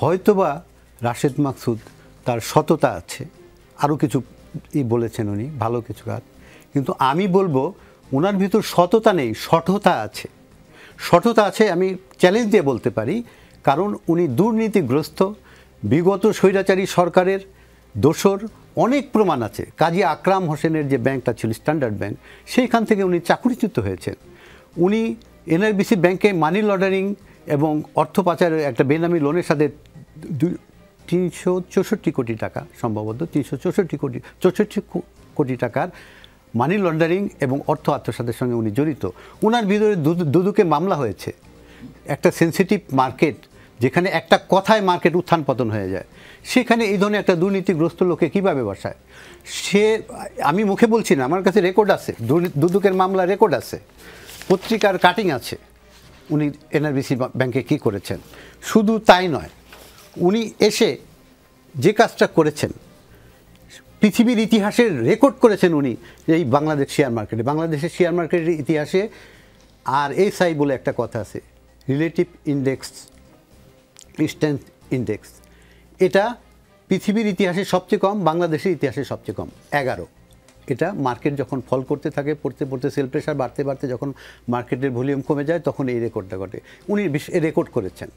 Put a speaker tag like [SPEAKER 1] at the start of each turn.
[SPEAKER 1] হয়তোবা রাশেদ মাকসুদ তার সততা আছে, আরও কিছু বলেছেন উনি ভালো কিছু কাজ, কিন্তু আমি বলবো ওনার ভিতর সততা নেই, সঠতা আছে। সঠতা আছে আমি চ্যালেঞ্জ দিয়ে বলতে পারি, কারণ উনি দুর্নীতিগ্রস্ত, বিগত স্বৈরাচারী সরকারের দোসর অনেক প্রমাণ আছে। কাজী আকরাম হোসেনের যে ব্যাংকটা ছিল স্ট্যান্ডার্ড ব্যাংক, সেইখান থেকে উনি চাকরিচ্যুত হয়েছেন। উনি এনআরবিসি ব্যাংকে মানি লন্ডারিং এবং অর্থ পাচারের একটা বেনামি লোনের সাথে 364 কোটি টাকা, সম্ভবত 364 কোটি টাকার মানি লন্ডারিং এবং অর্থ আত্মসাতের সঙ্গে উনি জড়িত। ওনার ভিতরে দুদকে মামলা হয়েছে। একটা সেন্সিটিভ মার্কেট, যেখানে একটা কথায় মার্কেট উত্থান পতন হয়ে যায়, সেখানে এই ধরনের একটা দুর্নীতিগ্রস্ত লোকে কীভাবে বসায়? সে, আমি মুখে বলছি না, আমার কাছে রেকর্ড আছে, দুদকের মামলা রেকর্ড আছে, পত্রিকার কাটিং আছে উনি এনআরবিসি ব্যাংকে কী করেছেন। শুধু তাই নয়, উনি এসে যে কাজটা করেছেন পৃথিবীর ইতিহাসের রেকর্ড করেছেন উনি এই বাংলাদেশ শেয়ার মার্কেটে। বাংলাদেশের শেয়ার মার্কেটের ইতিহাসে RSI বলে একটা কথা আছে, রিলেটিভ ইন্ডেক্স স্ট্রেংথ ইন্ডেক্স, এটা পৃথিবীর ইতিহাসে সবচেয়ে কম, বাংলাদেশের ইতিহাসে সবচেয়ে কম 11। এটা মার্কেট যখন ফল করতে থাকে, পড়তে পড়তে সেল প্রেশার বাড়তে বাড়তে যখন মার্কেটের ভলিউম কমে যায়, তখন এই রেকর্ডটা ঘটে। উনি রেকর্ড করেছেন।